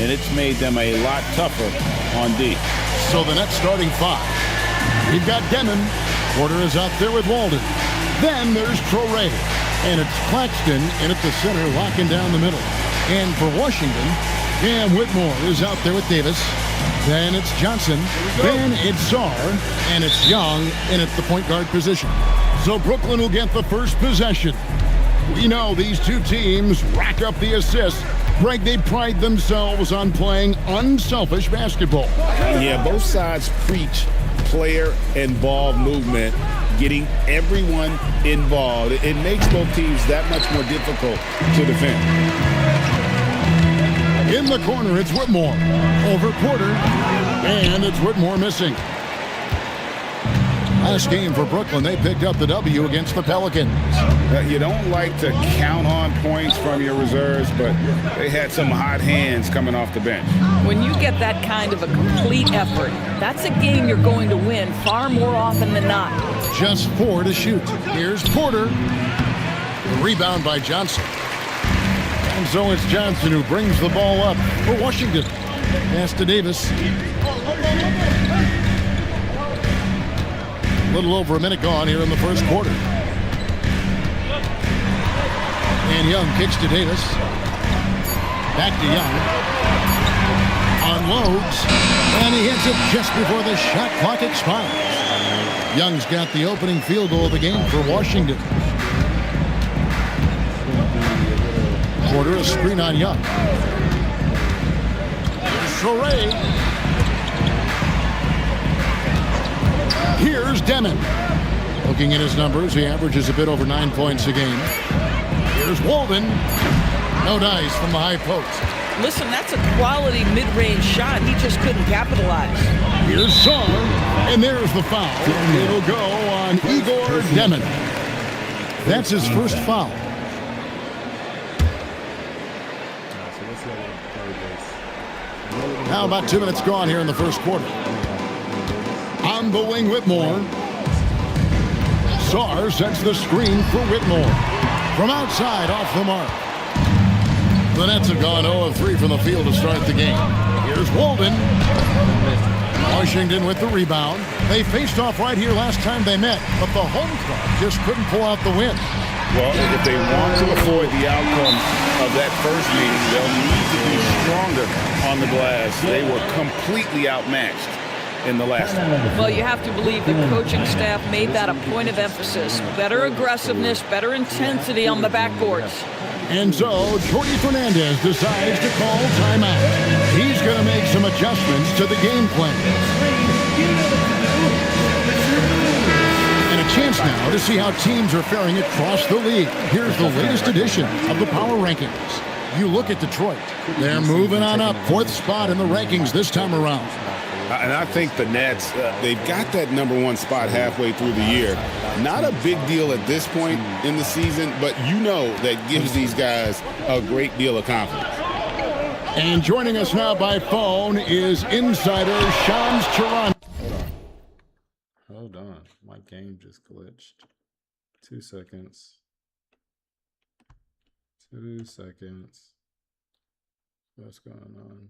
and it's made them a lot tougher on D. So the Nets starting five. We've got Demon. Porter is out there with Walden. Then there's Torrey. And it's Claxton in at the center, locking down the middle. And for Washington, Cam Whitmore is out there with Davis. Then it's Johnson. Then it's Czar. And it's Young in at the point guard position. So Brooklyn will get the first possession. We know these two teams rack up the assists. Greg, they pride themselves on playing unselfish basketball. Yeah, both sides preach player and ball movement, getting everyone involved. It makes both teams that much more difficult to defend. In the corner, it's Whitmore. Over Porter. And it's Whitmore missing. Last game for Brooklyn, they picked up the W against the Pelicans. You don't like to count on points from your reserves, but they had some hot hands coming off the bench. When you get that kind of a complete effort, that's a game you're going to win far more often than not. Just 4 to shoot. Here's Porter. The rebound by Johnson. And so it's Johnson who brings the ball up for Washington. Pass to Davis. A little over a minute gone here in the first quarter. And Young kicks to Davis. Back to Young. Unloads. And he hits it just before the shot clock expires. Young's got the opening field goal of the game for Washington. Porter, a screen on Young. Torrey. Here's Demon. Looking at his numbers, he averages a bit over 9 points a game. Here's Walden. No dice from the high post. Listen, that's a quality mid-range shot. He just couldn't capitalize. Here's Czar, and there's the foul. It'll go on Igor Demon. That's his first foul. Now about 2 minutes gone here in the first quarter. On the wing, Whitmore. Czar sets the screen for Whitmore. From outside, off the mark. The Nets have gone 0 of 3 from the field to start the game. Here's Walden. Washington with the rebound. They faced off right here last time they met, but the home club just couldn't pull out the win. Well, if they want to avoid the outcome of that first meeting, they'll need to be stronger on the glass. They were completely outmatched in the last one. Well, you have to believe the coaching staff made that a point of emphasis. Better aggressiveness, better intensity on the backboards. And so, Jordy Fernandez decides to call timeout. He's going to make some adjustments to the game plan. And a chance now to see how teams are faring across the league. Here's the latest edition of the Power Rankings. You look at Detroit. They're moving on up, 4th spot in the rankings this time around. And I think the Nets, they've got that #1 spot halfway through the year. Not a big deal at this point in the season, but you know that gives these guys a great deal of confidence. And joining us now by phone is insider Shams Charania. Hold on. My game just glitched. 2 seconds. 2 seconds. What's going on?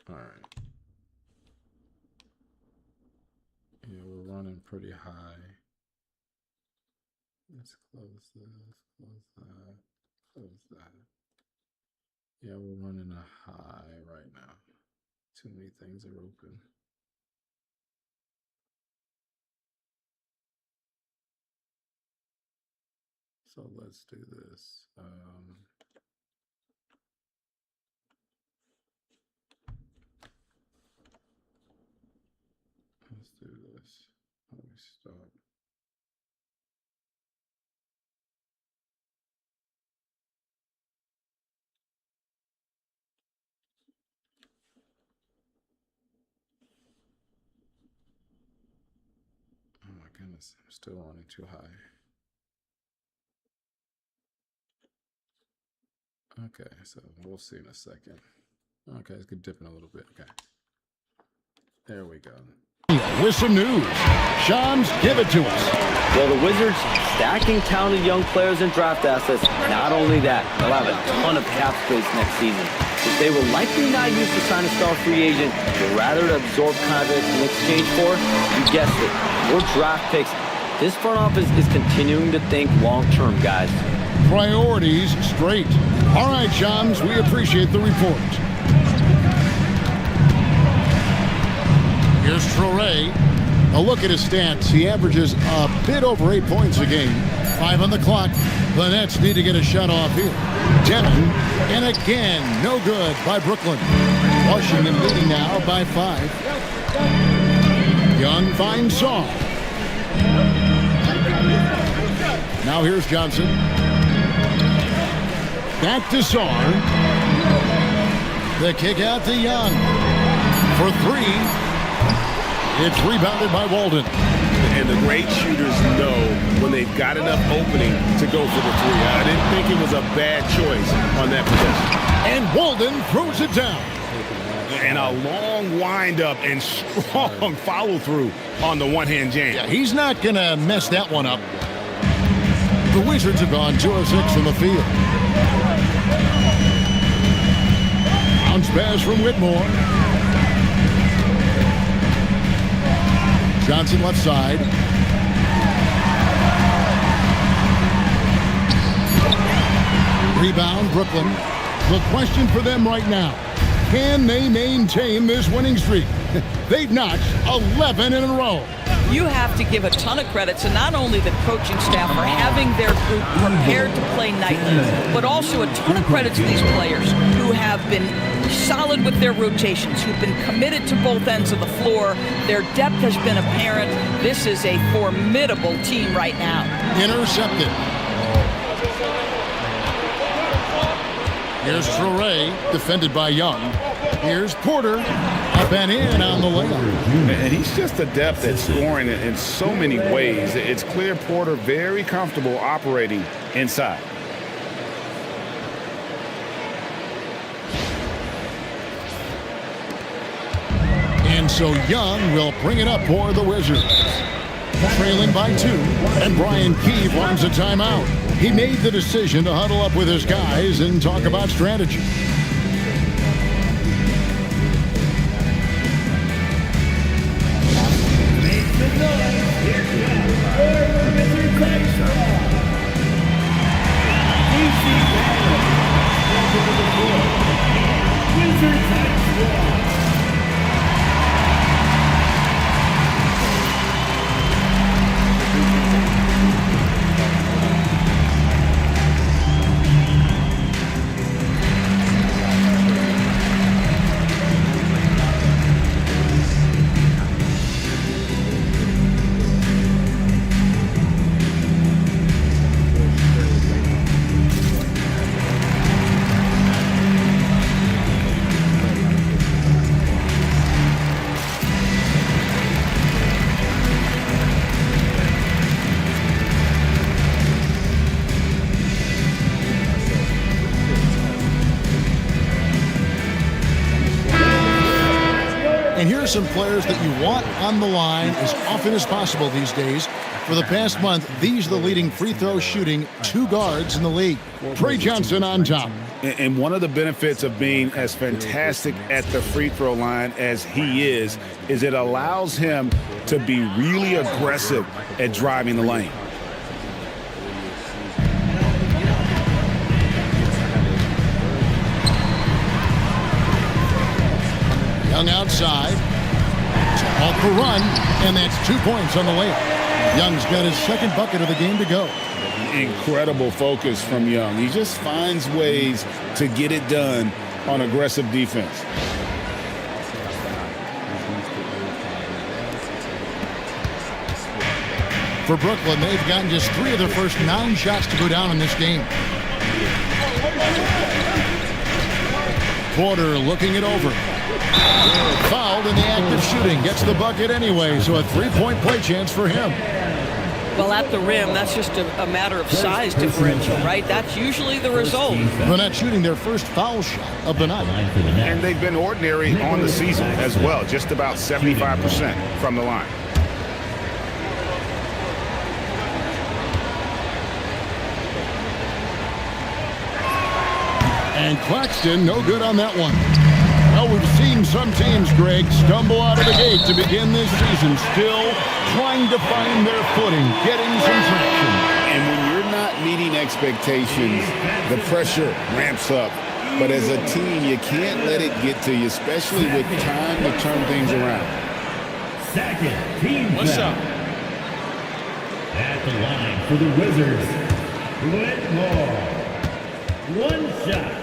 All right. Yeah, we're running pretty high. Let's close this, close that, close that. Yeah, we're running a high right now. Too many things are open. So let's do this. Let's do this. Let me stop. Oh my goodness, I'm still running too high. Okay, so we'll see in a second. Okay, it's good dipping a little bit. Okay. There we go. with some news. Shams, give it to us. Well, the Wizards stacking talented young players and draft assets. Not only that, they'll have a ton of cap space next season, which they will likely not use to sign a star free agent, but rather to absorb contracts in exchange for, you guessed it, more draft picks. This front office is continuing to think long-term, guys. Priorities straight. All right, Shams, we appreciate the report. Here's Traore. A look at his stats. He averages a bit over 8 points a game. 5 on the clock. The Nets need to get a shot off here. Demon, and again, no good by Brooklyn. Washington leading now by 5. Young finds Saw. Now here's Johnson. Back to Saw. The kick out to Young. For 3. It's rebounded by Walden. And the great shooters know when they've got enough opening to go for the 3. I didn't think it was a bad choice on that possession. And Walden throws it down. And a long windup and strong follow-through on the one-hand jam. Yeah, he's not going to mess that one up. The Wizards have gone 2 of 6 from the field. Bounce pass from Whitmore. Johnson left side. Rebound, Brooklyn. The question for them right now, can they maintain this winning streak? They've notched 11 in a row. You have to give a ton of credit to not only the coaching staff for having their group prepared to play nightly, but also a ton of credit to these players who have been solid with their rotations, who've been committed to both ends of the floor. Their depth has been apparent. This is a formidable team right now. Intercepted. Here's Traore, defended by Young. Here's Porter, up and in on the layup. And he's just adept at scoring in so many ways. It's clear Porter very comfortable operating inside. And so Young will bring it up for the Wizards. Trailing by 2, and Brian Keefe runs a timeout. He made the decision to huddle up with his guys and talk about strategy. And here's some players that you want on the line as often as possible these days. For the past month, these are the leading free throw shooting 2 guards in the league. Trey Johnson on top. And one of the benefits of being as fantastic at the free throw line as he is it allows him to be really aggressive at driving the lane. Young outside. Off the run, and that's 2 points on the layup. Young's got his second bucket of the game to go. Incredible focus from Young. He just finds ways to get it done on aggressive defense. For Brooklyn, they've gotten just 3 of their first 9 shots to go down in this game. Porter looking it over. Fouled in the act of shooting. Gets the bucket anyway, so a 3-point play chance for him. Well, at the rim, that's just a matter of size differential, right? That's usually the result. The Nets shooting their first foul shot of the night. And they've been ordinary on the season as well, just about 75% from the line. And Claxton, no good on that one. Well, we've seen some teams, Greg, stumble out of the gate to begin this season, still trying to find their footing, getting some traction. And when you're not meeting expectations, the pressure ramps up. But as a team, you can't let it get to you, especially with time to turn things around. Second team What's foul. up? At the line for the Wizards, Whitmore. One shot.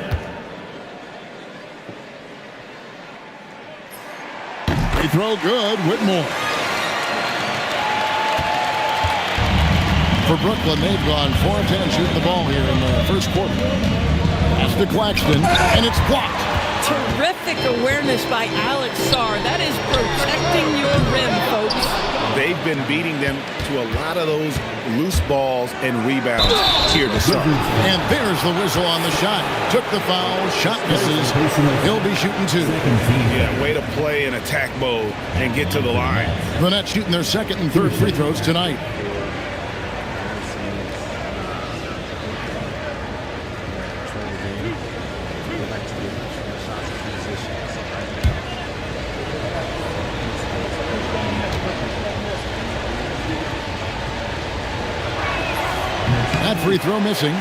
Free throw good, Whitmore. For Brooklyn, they've gone 4 of 10 shooting the ball here in the first quarter. That's to Claxton, and it's blocked. Terrific awareness by Alex Sarr. That is protecting your rim, folks. They've been beating them to a lot of those loose balls and rebounds here to start. And there's the whistle on the shot. Took the foul, shot misses. He'll be shooting 2. Yeah, way to play in attack mode and get to the line. The Nets shooting their second and third free throws tonight. That free throw missing.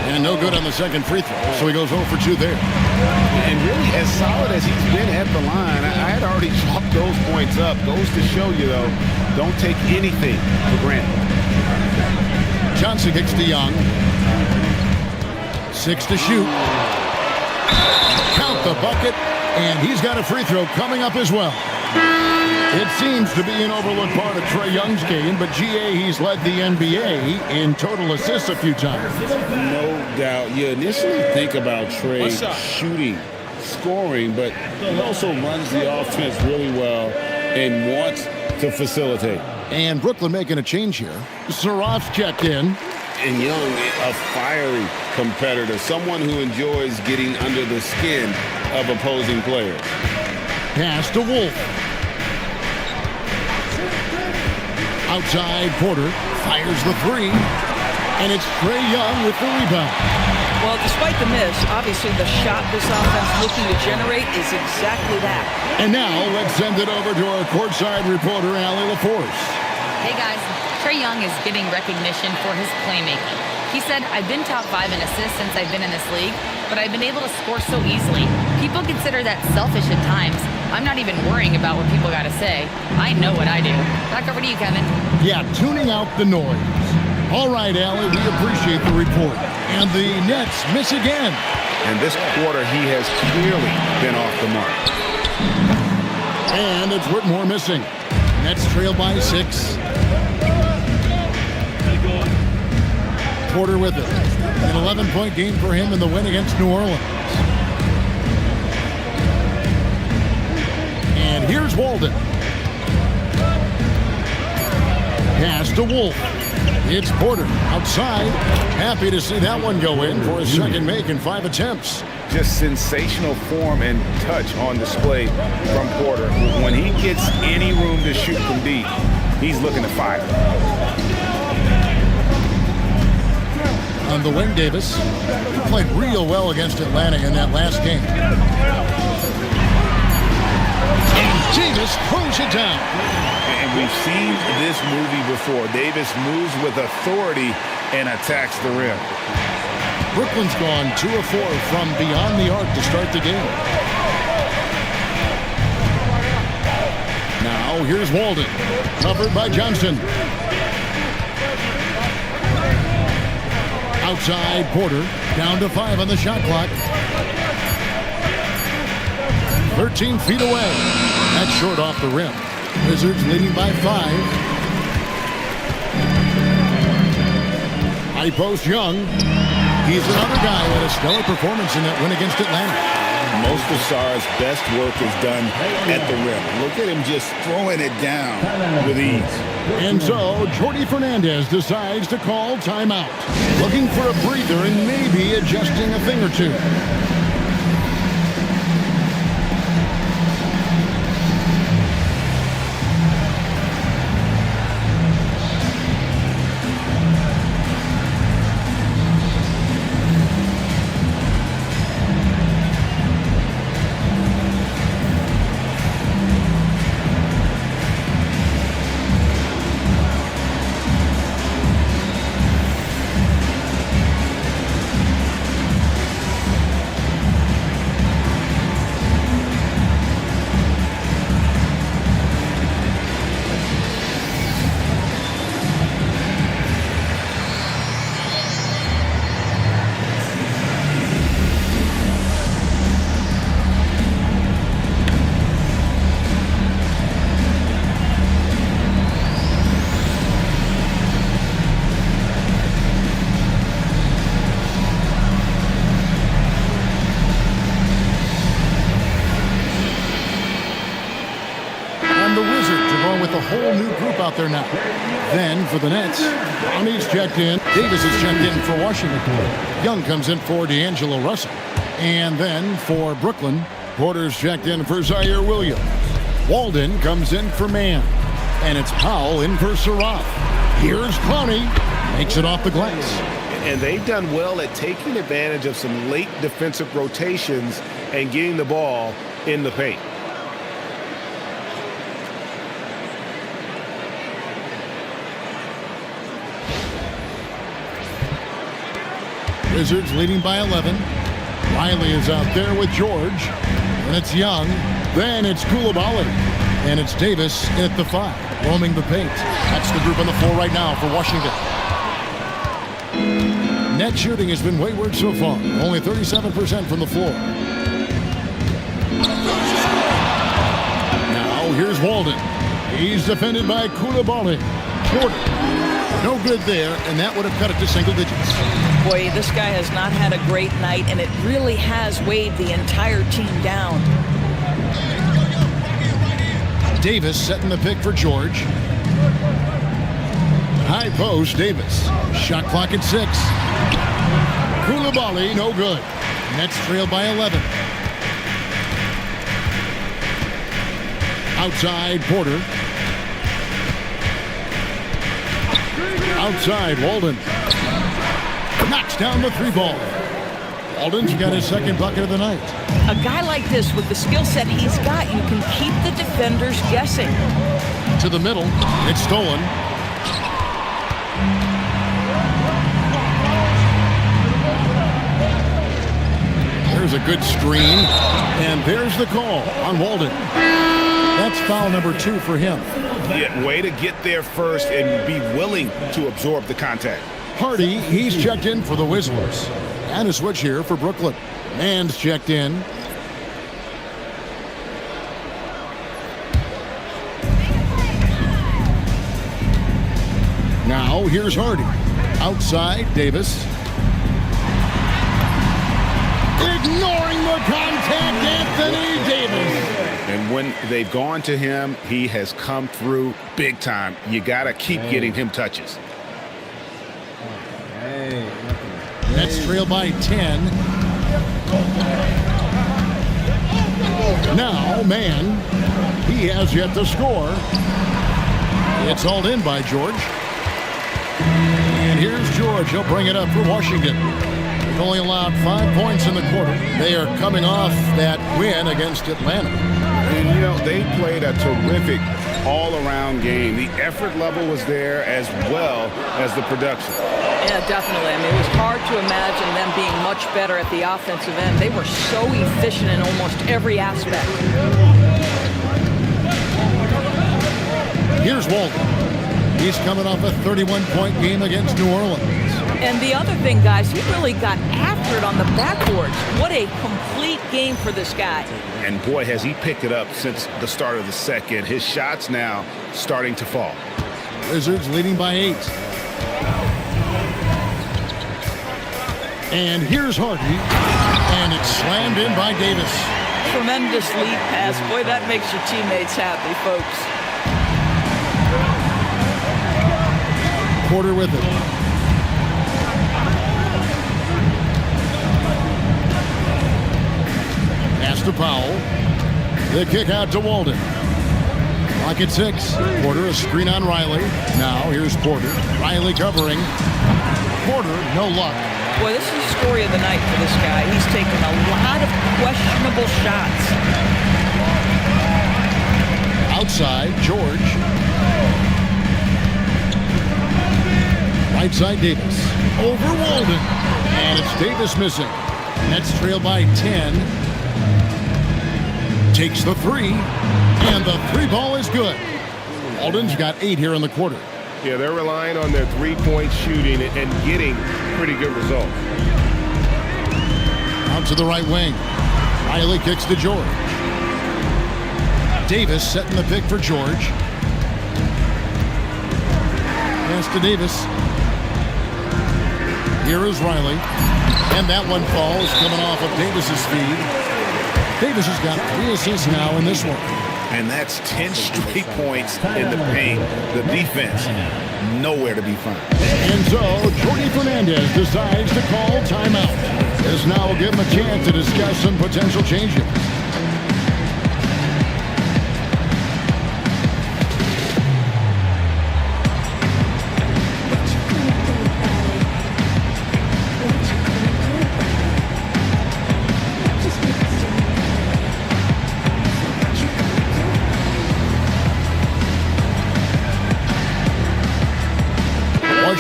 And no good on the second free throw, so he goes 0 for 2 there. And really, as solid as he's been at the line, I had already chalked those points up. Goes to show you, though, don't take anything for granted. Johnson kicks to Young. 6 to shoot. Count the bucket, and he's got a free throw coming up as well. It seems to be an overlooked part of Trae Young's game, but GA, he's led the NBA in total assists a few times. No doubt. You initially think about Trae shooting, scoring, but he also runs the offense really well and wants to facilitate. And Brooklyn making a change here. Saraf's checked in. And Young, a fiery competitor, someone who enjoys getting under the skin of opposing players. Pass to Wolf. Outside, Porter fires the 3, and it's Trae Young with the rebound. Well, despite the miss, obviously the shot this offense looking to generate is exactly that. And now let's send it over to our courtside reporter, Allie LaForce. Hey guys, Trae Young is getting recognition for his playmaking. He said, I've been top 5 in assists since I've been in this league, but I've been able to score so easily. People consider that selfish at times. I'm not even worrying about what people got to say. I know what I do. Back over to you, Kevin. Yeah, tuning out the noise. All right, Allie, we appreciate the report. And the Nets miss again. And this quarter, he has clearly been off the mark. And it's Whitmore missing. Nets trail by 6. Porter with it. An 11-point game for him in the win against New Orleans. And here's Walden. Pass to Wolf. It's Porter outside. Happy to see that one go in for his second make in 5 attempts. Just sensational form and touch on display from Porter. When he gets any room to shoot from deep, he's looking to fire. On the wing, Davis. He played real well against Atlanta in that last game. And Davis throws it down. And we've seen this movie before. Davis moves with authority and attacks the rim. Brooklyn's gone 2 of 4 from beyond the arc to start the game. Now here's Walden. Covered by Johnson. Outside, Porter. Down to 5 on the shot clock. 13 feet away. That's short off the rim. Wizards leading by 5. High post Young. He's another guy who had a stellar performance in that win against Atlanta. Most of Sarr's best work is done at the rim. Look at him just throwing it down with ease. And so, Jordi Fernandez decides to call timeout. Looking for a breather and maybe adjusting a thing or two. Out there now. Then for the Nets, Ronnie's checked in. Davis is checked in for Washington. Young comes in for D'Angelo Russell. And then for Brooklyn, Porter's checked in for Zaire Williams. Walden comes in for Mann. And it's Powell in for Saraf. Here's Clowney. Makes it off the glass. And they've done well at taking advantage of some late defensive rotations and getting the ball in the paint. Wizards leading by 11. Riley is out there with George. And it's Young. Then it's Koulibaly. And it's Davis at the 5, roaming the paint. That's the group on the floor right now for Washington. Net shooting has been wayward so far. Only 37% from the floor. Now here's Walden. He's defended by Koulibaly. Porter. No good there, and that would have cut it to single digits. Boy, this guy has not had a great night, and it really has weighed the entire team down. Davis setting the pick for George. High post, Davis. Shot clock at 6. Koulibaly, no good. Nets trail by 11. Outside, Porter. Outside, Walden. Knocks down the 3 ball. Walden's got his second bucket of the night. A guy like this, with the skill set he's got, you can keep the defenders guessing. To the middle. It's stolen. There's a good screen. And there's the call on Walden. That's foul number 2 for him. Yeah, way to get there first and be willing to absorb the contact. Hardy, he's checked in for the Wizards. And a switch here for Brooklyn. Mann's checked in. Now here's Hardy. Outside, Davis. Ignoring the contact, Anthony Davis. And when they've gone to him, he has come through big time. You got to keep getting him touches. Nets trail by 10. Now, Mann, he has yet to score. It's hauled in by George. And here's George. He'll bring it up for Washington. They've only allowed 5 points in the quarter. They are coming off that win against Atlanta. And, you know, they played a terrific all-around game. The effort level was there as well as the production. Yeah, definitely. I mean, it was hard to imagine them being much better at the offensive end. They were so efficient in almost every aspect. Here's Walden. He's coming off a 31-point game against New Orleans. And the other thing, guys, he really got after it on the backboards. What a complete game for this guy. And boy, has he picked it up since the start of the second. His shots now starting to fall. Wizards leading by 8. And here's Hardy. And it's slammed in by Davis. Tremendous lead pass. Boy, that makes your teammates happy, folks. Porter with it. Pass to Powell. The kick out to Walden. Clock at 6. Porter, a screen on Riley. Now here's Porter. Riley covering. Porter, no luck. Boy, this is the story of the night for this guy. He's taken a lot of questionable shots. Outside, George. Right side, Davis. Over Walden. And it's Davis missing. Nets trail by 10. Takes the 3. And the 3 ball is good. Walden's got 8 here in the quarter. Yeah, they're relying on their three-point shooting and getting pretty good results. Out to the right wing. Riley kicks to George. Davis setting the pick for George. Pass to Davis. Here is Riley. And that one falls, coming off of Davis's feed. Davis has got 3 assists now in this one. And that's 10 straight points in the paint. The defense, nowhere to be found. And so, Jordi Fernandez decides to call timeout. This now will give him a chance to discuss some potential changes.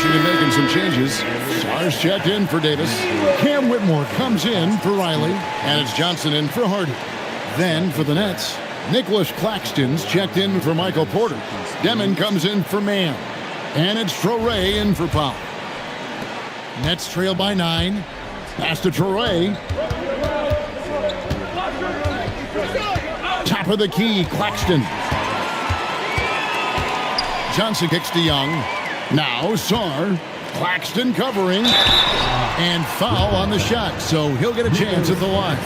Making some changes. Stars checked in for Davis. Cam Whitmore comes in for Riley. And it's Johnson in for Hardy. Then for the Nets, Nicholas Claxton's checked in for Michael Porter. Demon comes in for Mann. And it's Traoré in for Powell. Nets trail by 9. Pass to Traoré. Top of the key, Claxton. Johnson kicks to Young. Now Sarr, Claxton covering, and foul on the shot, so he'll get a chance at the line.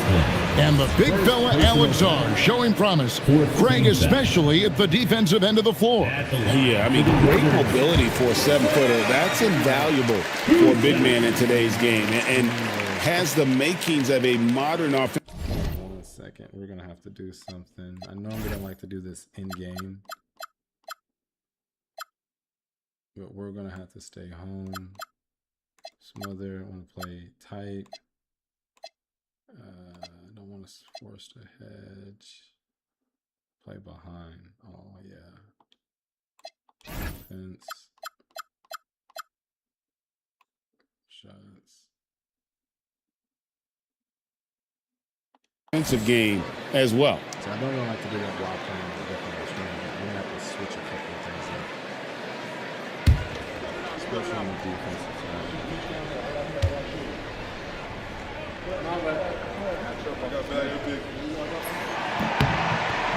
And the big fella Alex Sarr showing promise. Craig especially at the defensive end of the floor. Yeah, I mean, great mobility for a 7-footer. That's invaluable for a big man in today's game, and has the makings of a modern offense. 1 second, we're gonna have to do something. I normally don't like to do this in game, but we're gonna have to stay home. Smother, want to play tight. Don't want to force the hedge. Play behind. Oh yeah. Defense. Shots. Defensive game as well. So I don't really like to do that while playing the different stream. I'm gonna have to switch a couple of things up. Especially on the defensive side.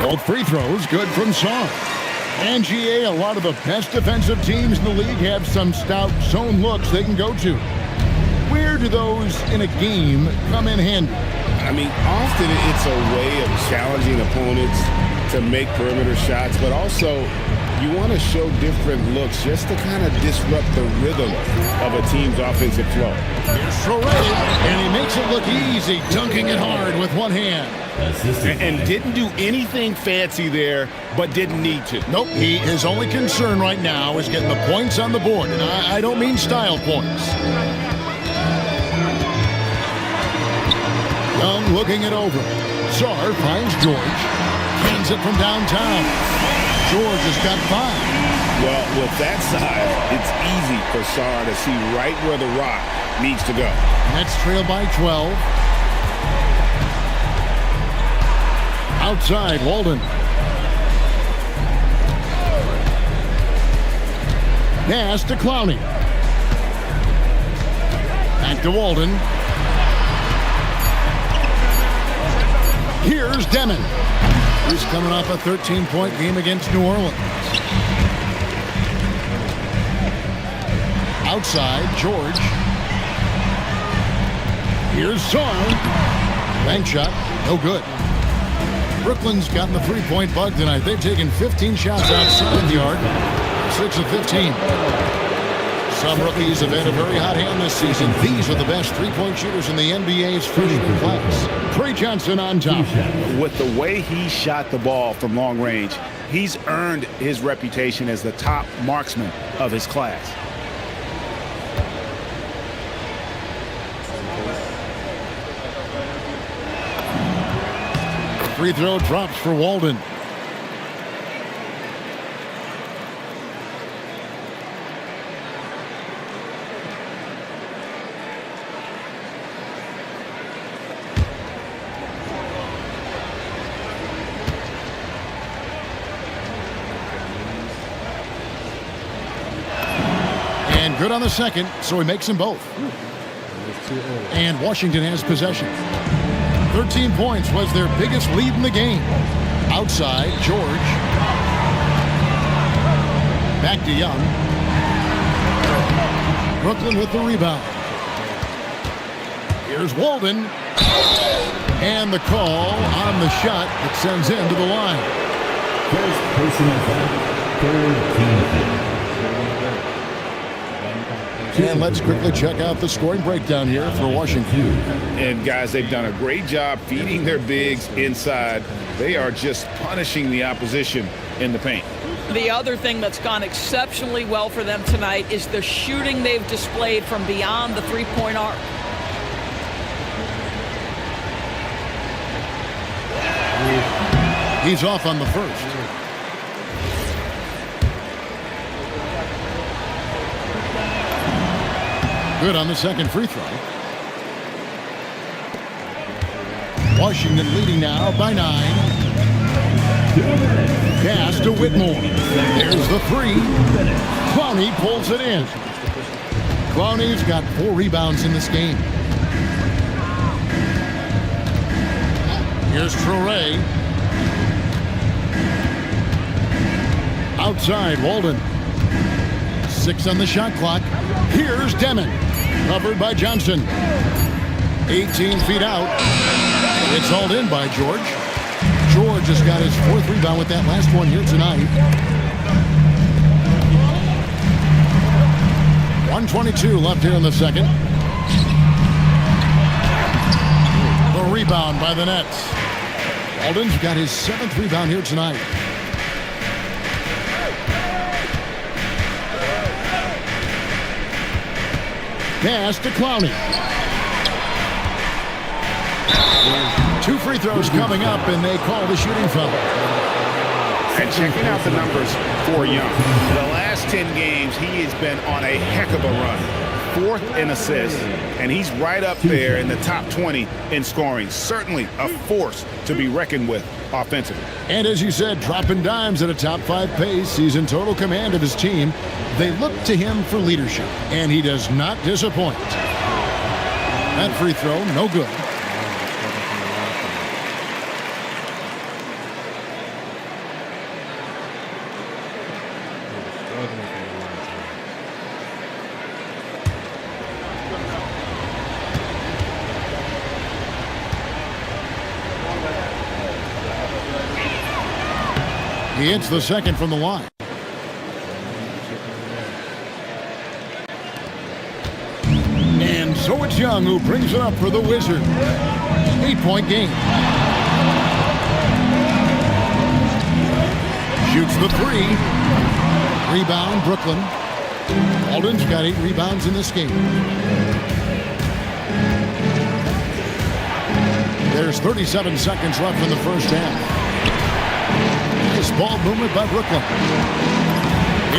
Both free throws good from Sarr. And GA, a lot of the best defensive teams in the league have some stout zone looks they can go to. Where do those in a game come in handy? I mean, often it's a way of challenging opponents to make perimeter shots, but also you want to show different looks just to kind of disrupt the rhythm of a team's offensive flow. Here's Traoré, and he makes it look easy, dunking it hard with one hand. And didn't do anything fancy there, but didn't need to. Nope, his only concern right now is getting the points on the board, and I don't mean style points. Young looking it over. Sarr finds George. Hands it from downtown. George has got 5. Well, with that size, it's easy for Sarr to see right where the rock needs to go. Nets trail by 12. Outside, Walden. Pass to Clowney. Back to Walden. Here's Demon. He's coming off a 13-point game against New Orleans. Outside, George. Here's Sawyer. Bank shot, no good. Brooklyn's gotten the three-point bug tonight. They've taken 15 shots outside the arc, 6 of 15. Some rookies have had a very hot hand this season. These are the best three-point shooters in the NBA's freshman class. Trey Johnson on top. With the way he shot the ball from long range, he's earned his reputation as the top marksman of his class. Free throw drops for Walden. And good on the second, so he makes them both. And Washington has possession. 13 points was their biggest lead in the game. Outside, George. Back to Young. Brooklyn with the rebound. Here's Walden. And the call on the shot that sends him to the line. First personal foul, third team foul. And let's quickly check out the scoring breakdown here for Washington. And guys, they've done a great job feeding their bigs inside. They are just punishing the opposition in the paint. The other thing that's gone exceptionally well for them tonight is the shooting they've displayed from beyond the three-point arc. He's off on the first. Good on the second free throw. Washington leading now by 9. Pass to Whitmore. There's the three. Clowney pulls it in. Clowney's got 4 rebounds in this game. Here's Traore. Outside, Walden. 6 on the shot clock. Here's Demon. Covered by Johnson. 18 feet out. It's hauled in by George. George has got his 4th rebound with that last one here tonight. 1:22 left here in the second. The rebound by the Nets. Walden's got his 7th rebound here tonight. Pass to Clowney. 2 free throws coming up, and they call the shooting foul. And checking out the numbers for Young. The last 10 games, he has been on a heck of a run. 4th in assists, and he's right up there in the top 20 in scoring. Certainly a force to be reckoned with offensively. And as you said, dropping dimes at a top 5 pace. He's in total command of his team. They look to him for leadership, and he does not disappoint. That free throw, no good. He hits the second from the line. And so it's Young who brings it up for the Wizards. 8-point game. Shoots the 3. Rebound, Brooklyn. Walden's got 8 rebounds in this game. There's 37 seconds left in the first half. Nice ball movement by Brooklyn.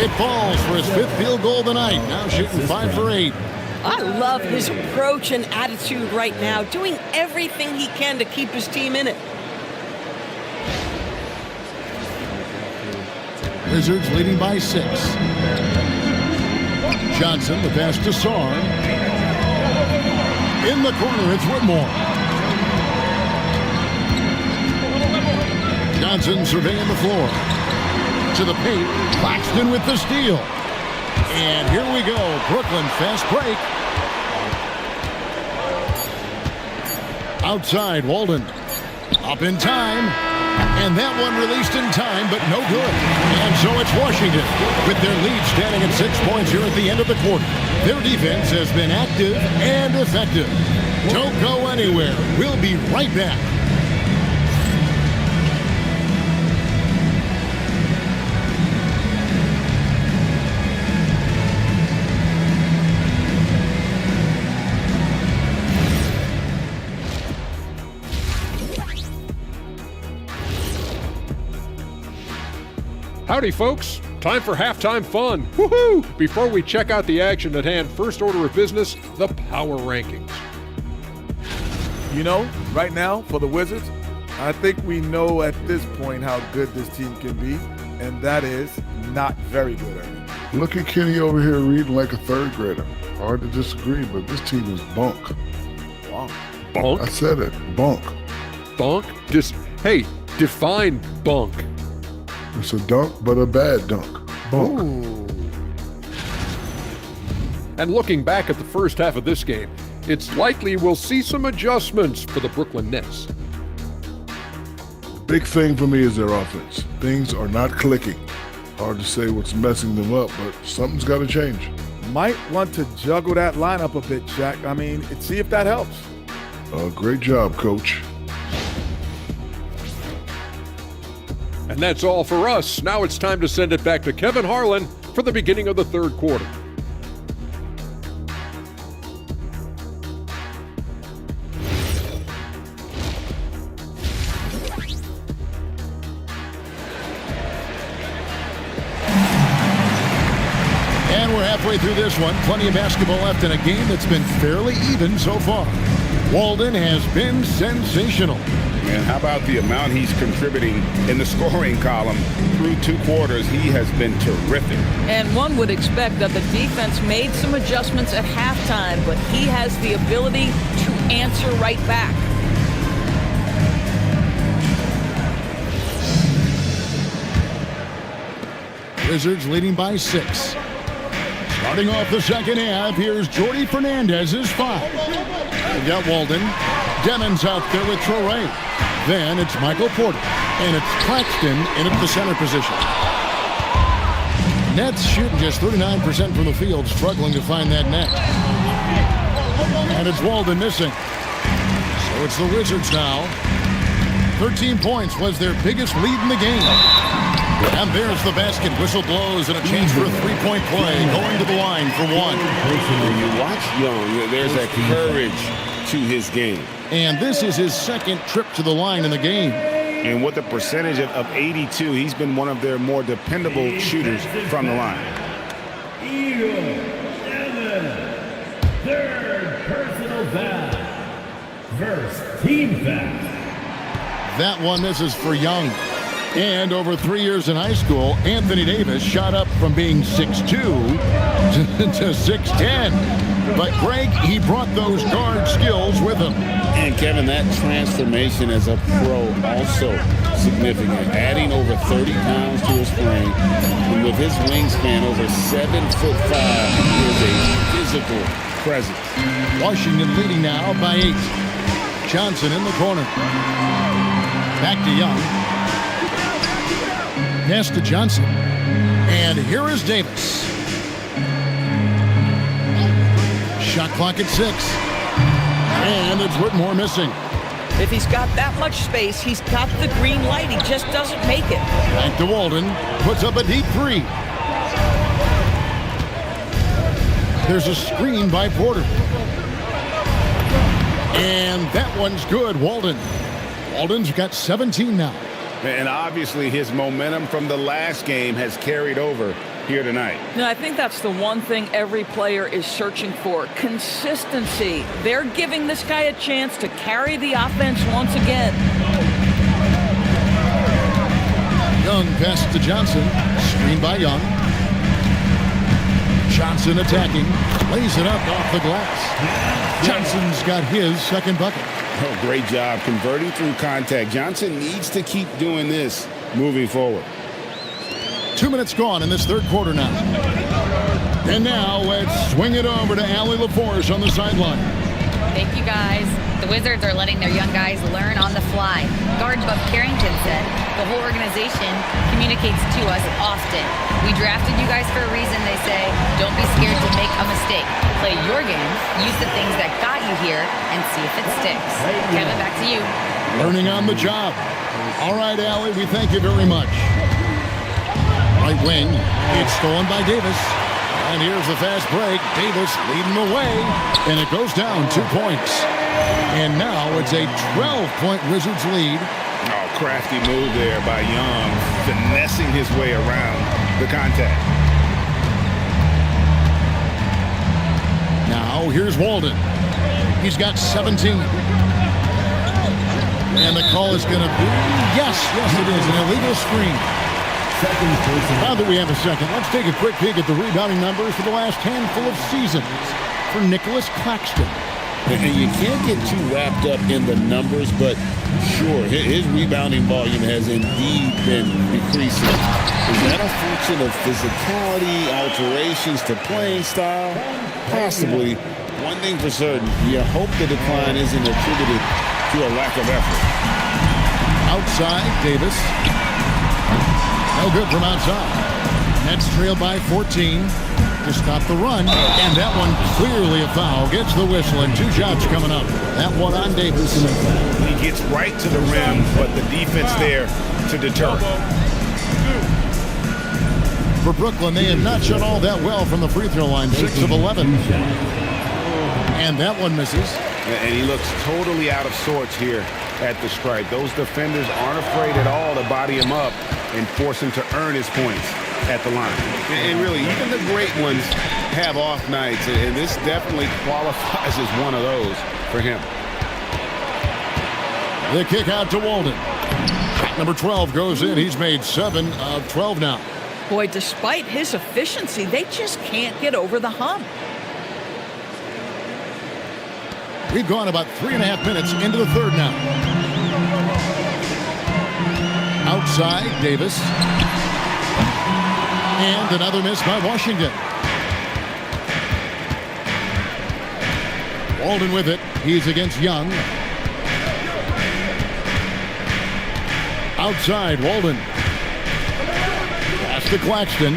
It falls for his 5th field goal of the night. Now shooting 5 for 8. I love his approach and attitude right now, doing everything he can to keep his team in it. Wizards leading by 6. Johnson, the pass to Sarr. In the corner, it's Whitmore. Johnson surveying the floor. To the paint. Claxton with the steal. And here we go. Brooklyn fast break. Outside, Walden. Up in time. And that one released in time, but no good. And so it's Washington with their lead standing at 6 points here at the end of the quarter. Their defense has been active and effective. Don't go anywhere. We'll be right back. Howdy, folks. Time for halftime fun. Woohoo! Before we check out the action at hand, first order of business, the power rankings. You know, right now, for the Wizards, I think we know at this point how good this team can be, and that is not very good, Ernie. Look at Kenny over here reading like a third grader. Hard to disagree, but this team is bunk. Wow. Bunk? I said it, bunk. Bunk? Hey, define bunk. It's a dunk, but a bad dunk. Bunk. Ooh. And looking back at the first half of this game, it's likely we'll see some adjustments for the Brooklyn Nets. Big thing for me is their offense. Things are not clicking. Hard to say what's messing them up, but something's got to change. Might want to juggle that lineup a bit, Shaq. I mean, see if that helps. Great job, Coach. And that's all for us. Now it's time to send it back to Kevin Harlan for the beginning of the third quarter. And we're halfway through this one. Plenty of basketball left in a game that's been fairly even so far. Walden has been sensational. And how about the amount he's contributing in the scoring column through 2 quarters? He has been terrific. And one would expect that the defense made some adjustments at halftime, but he has the ability to answer right back. Wizards leading by 6. Starting off the second half, here's Jordy Fernandez's 5. We've got Walden. Demon's out there with Traore. Then it's Michael Porter. And it's Claxton in at the center position. Nets shooting just 39% from the field, struggling to find that net. And it's Walden missing. So it's the Wizards now. 13 points was their biggest lead in the game. And there's the basket. Whistle blows and a chance for a three-point play. Going to the line for 1. When you watch Young, there's a courage to his game. And this is his second trip to the line in the game. And with a percentage of 82, he's been one of their more dependable shooters from the line. Third personal foul. First team foul. That one misses for Young. And over 3 years in high school, Anthony Davis shot up from being 6'2" to 6'10". But Greg, he brought those guard skills with him. And Kevin, that transformation as a pro also significant. Adding over 30 pounds to his frame, and with his wingspan over 7'5", he is a physical presence. Washington leading now by 8. Johnson in the corner. Back to Young. Pass to Johnson. And here is Davis. Shot clock at 6. And it's Whitmore missing. If he's got that much space, he's got the green light. He just doesn't make it. Back to Walden. Puts up a deep 3. There's a screen by Porter. And that one's good. Walden's got 17 now. And obviously his momentum from the last game has carried over here tonight. Now, I think that's the one thing every player is searching for, consistency. They're giving this guy a chance to carry the offense once again. Young pass to Johnson. Screen by Young. Johnson attacking. Lays it up off the glass. Johnson's got his second bucket. Oh, great job converting through contact. Johnson needs to keep doing this moving forward. 2 minutes gone in this third quarter now. And now let's swing it over to Allie LaForce on the sideline. Thank you, guys. The Wizards are letting their young guys learn on the fly. Guard Bub Carrington said, the whole organization communicates to us often. We drafted you guys for a reason, they say. Don't be scared to make a mistake. Play your game, use the things that got you here, and see if it sticks. Kevin, back to you. Learning on the job. All right, Allie, we thank you very much. Right wing, it's stolen by Davis. And here's the fast break. Davis leading the way, and it goes down 2 points. And now it's a 12-point Wizards lead. Oh, crafty move there by Young, finessing his way around the contact. Now here's Walden. He's got 17. And the call is going to be, yes, it is, an illegal screen. Now that we have a second, let's take a quick peek at the rebounding numbers for the last handful of seasons for Nicholas Claxton. And you can't get too wrapped up in the numbers, but sure, his rebounding volume has indeed been decreasing. Is that a function of physicality, alterations to playing style? Possibly. One thing for certain, you hope the decline isn't attributed to a lack of effort. Outside, Davis. No good from outside. Nets trail by 14 to stop the run. And that one clearly a foul. Gets the whistle and 2 shots coming up. That one on Davis. He gets right to the rim, but the defense there to deter it. For Brooklyn, they have not shot all that well from the free throw line. 6 of 11. And that one misses. And he looks totally out of sorts here at the stripe. Those defenders aren't afraid at all to body him up and force him to earn his points at the line. And really, even the great ones have off nights, and this definitely qualifies as one of those for him. The kick out to Walden. Number 12 goes in. He's made 7 of 12 now. Boy, despite his efficiency, they just can't get over the hump. We've gone about 3.5 minutes into the third now. Outside, Davis. And another miss by Washington. Walden with it. He's against Young. Outside, Walden. Pass to Claxton.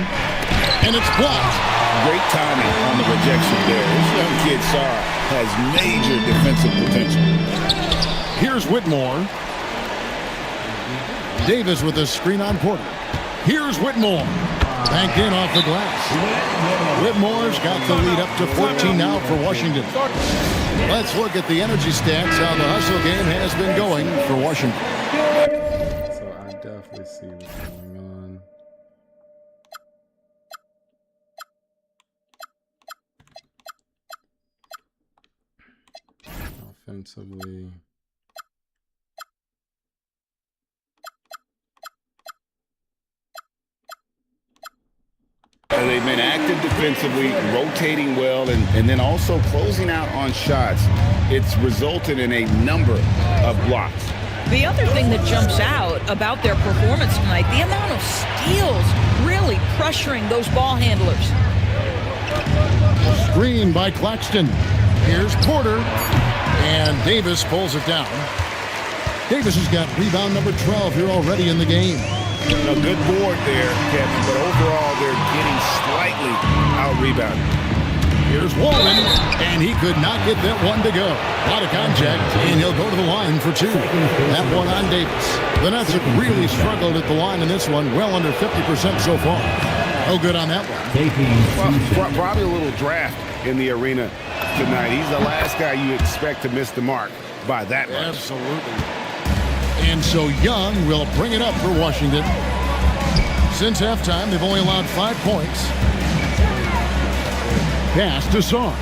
And it's blocked. Great timing on the rejection there. This young kid, Sarr, has major defensive potential. Here's Whitmore. Davis with a screen on Porter. Here's Whitmore. Banked in off the glass. Whitmore's got the lead up to 14 now for Washington. Let's look at the energy stats, how the hustle game has been going for Washington. So I definitely see what's going on. Offensively. They've been active defensively, rotating well, and then also closing out on shots. It's resulted in a number of blocks. The other thing that jumps out about their performance tonight, the amount of steals really pressuring those ball handlers. Screen by Claxton. Here's Porter. And Davis pulls it down. Davis has got rebound number 12 here already in the game. A good board there, Kevin, but overall they're getting slightly out-rebounded. Here's Walden, and he could not get that one to go. A lot of contact, and he'll go to the line for 2. That one on Davis. The Nets have really struggled at the line in this one, well under 50% so far. No good on that one. Well, probably a little draft in the arena tonight. He's the last guy you expect to miss the mark by that much. Absolutely. And so Young will bring it up for Washington. Since halftime, they've only allowed 5 points. Pass to Sarr.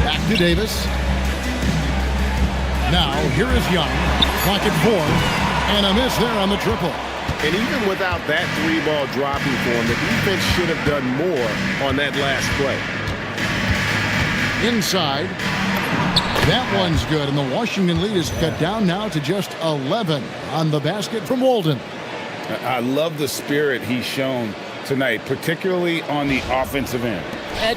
Back to Davis. Now, here is Young. Clock at 4. And a miss there on the triple. And even without that 3-ball dropping for him, the defense should have done more on that last play. Inside. That one's good, and the Washington lead is cut down now to just 11 on the basket from Walden. I love the spirit he's shown tonight, particularly on the offensive end.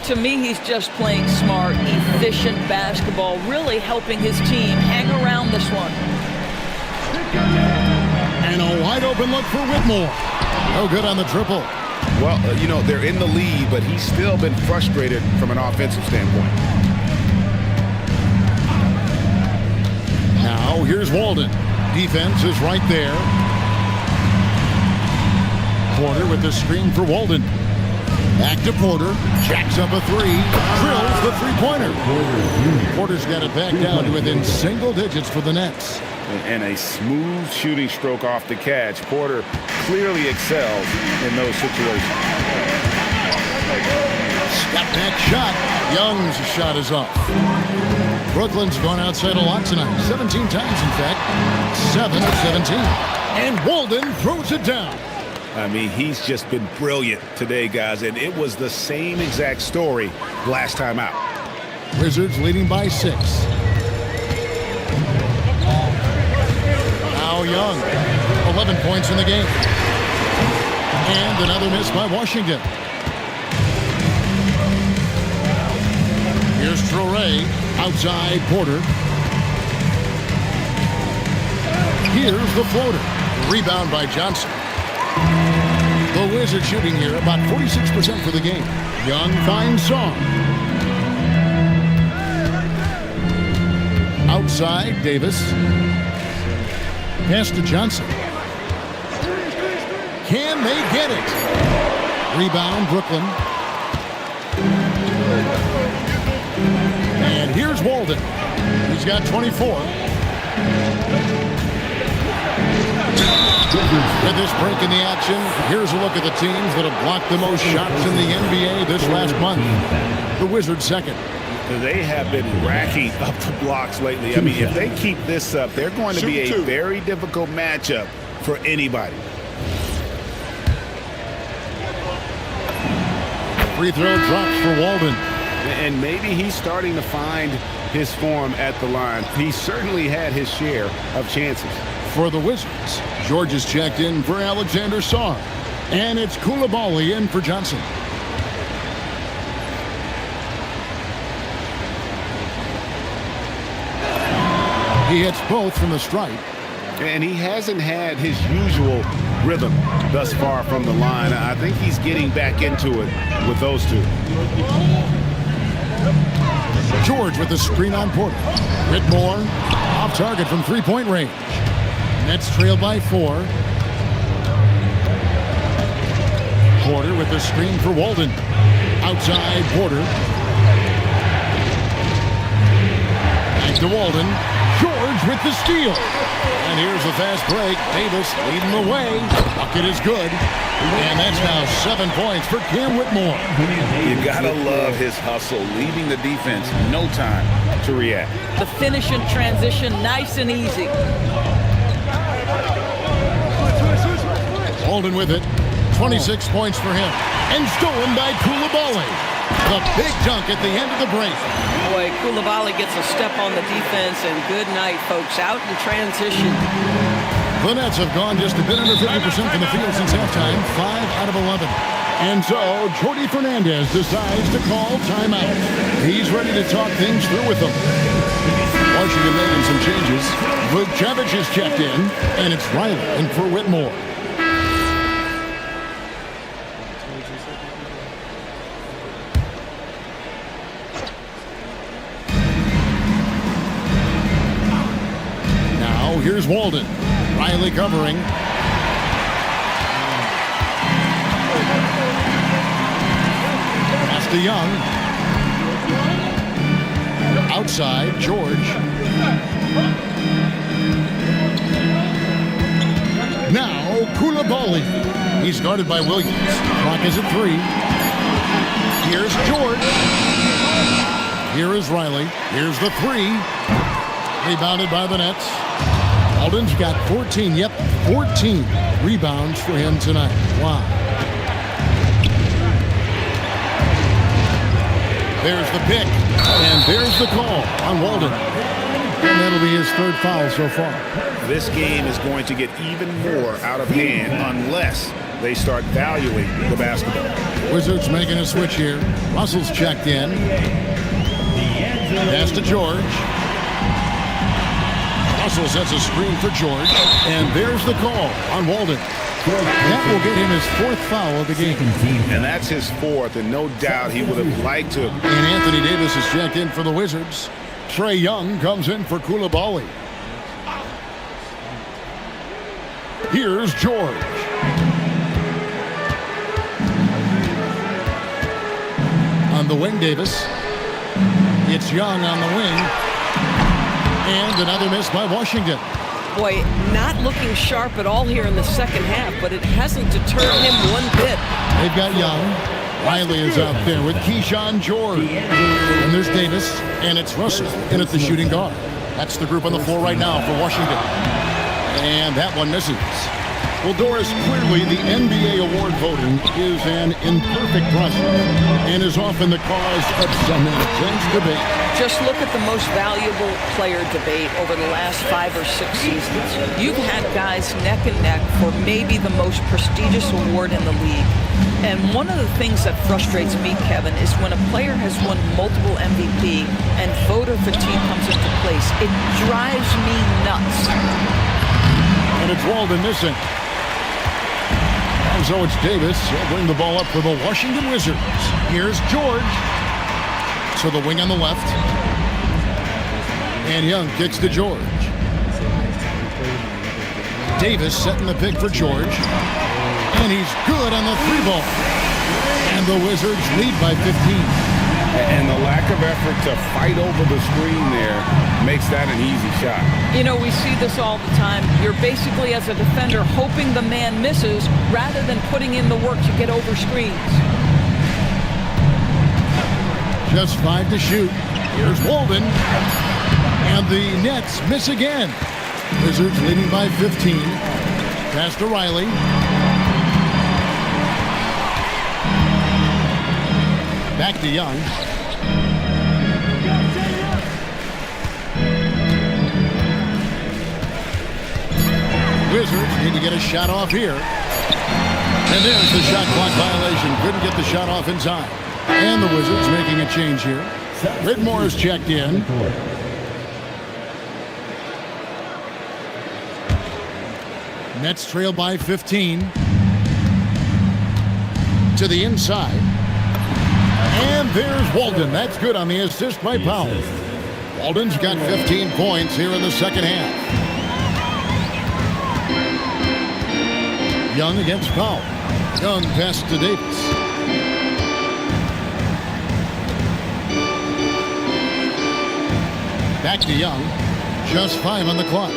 To me, he's just playing smart, efficient basketball, really helping his team hang around this one. And a wide open look for Whitmore. No good on the triple. Well, they're in the lead, but he's still been frustrated from an offensive standpoint. Now here's Walden. Defense is right there. Porter with the screen for Walden. Back to Porter. Jacks up a three. Drills the three-pointer. Porter's got it back down to within single digits for the Nets. And a smooth shooting stroke off the catch. Porter clearly excels in those situations. Step back shot. Young's shot is off. Brooklyn's gone outside a lot tonight. 17 times, in fact. 7-17. And Walden throws it down. I mean, he's just been brilliant today, guys, and it was the same exact story last time out. Wizards leading by 6. Now Young, 11 points in the game. And another miss by Washington. Here's Traore, outside Porter. Here's the floater. Rebound by Johnson. The Wizards shooting here about 46% for the game. Young finds Song. Outside, Davis. Pass to Johnson. Can they get it? Rebound, Brooklyn. And here's Walden. He's got 24. With this break in the action, here's a look at the teams that have blocked the most shots in the NBA this last month. The Wizards second. They have been racking up the blocks lately. I mean, if they keep this up, they're going to be a very difficult matchup for anybody. Free throw drops for Walden. And maybe he's starting to find his form at the line. He certainly had his share of chances. For the Wizards, George is checked in for Alexander Song. And it's Koulibaly in for Johnson. He hits both from the stripe. And he hasn't had his usual rhythm thus far from the line. I think he's getting back into it with those two. George with the screen on Porter. Whitmore off target from three-point range. Nets trail by 4. Porter with the screen for Walden. Outside Porter. Back to Walden. George with the steal. And here's the fast break. Davis leading the way. Bucket is good. And that's now 7 points for Cam Whitmore. You gotta love his hustle, leaving the defense no time to react. The finish and transition, nice and easy. Walden with it. 26 points for him. And stolen by Koulibaly. The big dunk at the end of the break. Boy, Koulibaly gets a step on the defense, and good night, folks. Out in transition. The Nets have gone just a bit under 50% from the field since halftime, 5 out of 11. And so, Jordi Fernandez decides to call timeout. He's ready to talk things through with them. Washington making some changes. Vukcevic is checked in, and it's Riley in for Whitmore. Now, here's Walden. Riley covering. Pass to Young. Outside, George. Now, Koulibaly. He's guarded by Williams. Clock is at 3. Here's George. Here is Riley. Here's the 3. Rebounded by the Nets. Walden's got 14. Yep, 14 rebounds for him tonight. Wow. There's the pick. And there's the call on Walden. And that'll be his third foul so far. This game is going to get even more out of hand unless they start valuing the basketball. Wizards making a switch here. Russell's checked in. Pass to George. Russell sets a screen for George. And there's the call on Walden. That will get him his fourth foul of the game. And that's his fourth, and no doubt he would have liked to. And Anthony Davis is checked in for the Wizards. Trae Young comes in for Coulibaly. Here's George. On the wing, Davis. It's Young on the wing. And another miss by Washington. Boy, not looking sharp at all here in the second half, but it hasn't deterred him one bit. They've got Young. Riley is out there with Keyshawn George. And there's Davis, and it's Russell in at the shooting guard. That's the group on the floor right now for Washington. And that one misses. Well, Doris, clearly the NBA award voting is an imperfect process and is often the cause of some intense debate. Just look at the most valuable player debate over the last 5 or 6 seasons. You've had guys neck and neck for maybe the most prestigious award in the league. And one of the things that frustrates me, Kevin, is when a player has won multiple MVP and voter fatigue comes into place. It drives me nuts. And it's Walden missing. And so it's Davis. He'll bring the ball up for the Washington Wizards. Here's George. So the wing on the left. And Young kicks to George. Davis setting the pick for George. And he's good on the three ball. And the Wizards lead by 15. And the lack of effort to fight over the screen there makes that an easy shot. You know, we see this all the time. You're basically, as a defender, hoping the man misses rather than putting in the work to get over screens. Just 5 to shoot. Here's Walden. And the Nets miss again. Wizards leading by 15. Pass to Riley. Back to Young. Wizards need to get a shot off here. And there's the shot clock violation. Couldn't get the shot off in time. And the Wizards making a change here. Whitmore is checked in. Nets trail by 15. To the inside. And there's Walden. That's good on the assist by Powell. Walden's got 15 points here in the second half. Young against Powell. Young pass to Davis. Back to Young. Just 5 on the clock.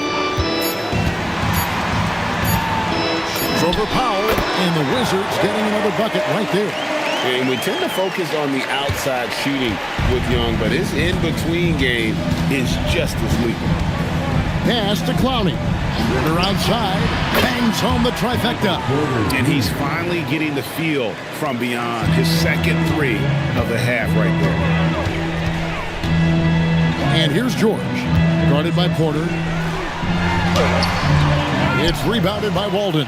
Shoots over Powell, and the Wizards getting another bucket right there. And we tend to focus on the outside shooting with Young, but his in-between game is just as lethal. Pass to Clowney. Ritter outside, bangs home the trifecta. And he's finally getting the feel from beyond. His second three of the half right there. And here's George, guarded by Porter. It's rebounded by Walden.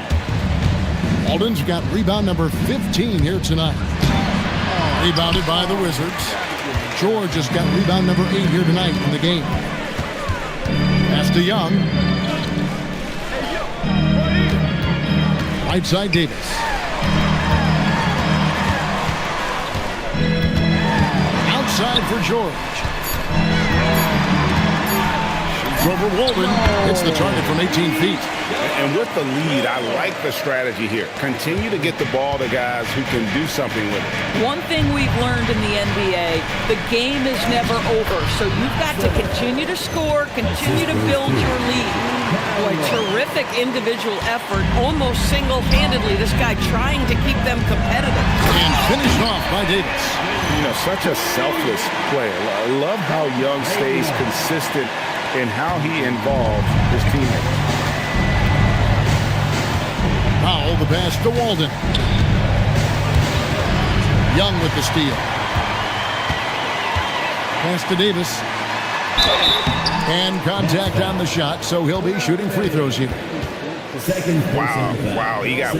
Walden's got rebound number 15 here tonight. Rebounded by the Wizards. George has got rebound number 8 here tonight in the game. Pass to Young. Right side Davis. Outside for George. Shoots over Walden. Hits the target from 18 feet. And with the lead, I like the strategy here. Continue to get the ball to guys who can do something with it. One thing we've learned in the NBA, the game is never over. So you've got to continue to score, continue to build your lead. Boy, terrific individual effort, almost single-handedly. This guy trying to keep them competitive. And finished off by Davis. You know, such a selfless player. I love how Young stays consistent in how he involves his teammates. Powell, the pass to Walden. Young with the steal. Pass to Davis. And contact on the shot, so he'll be shooting free throws here. Second person. Wow, he got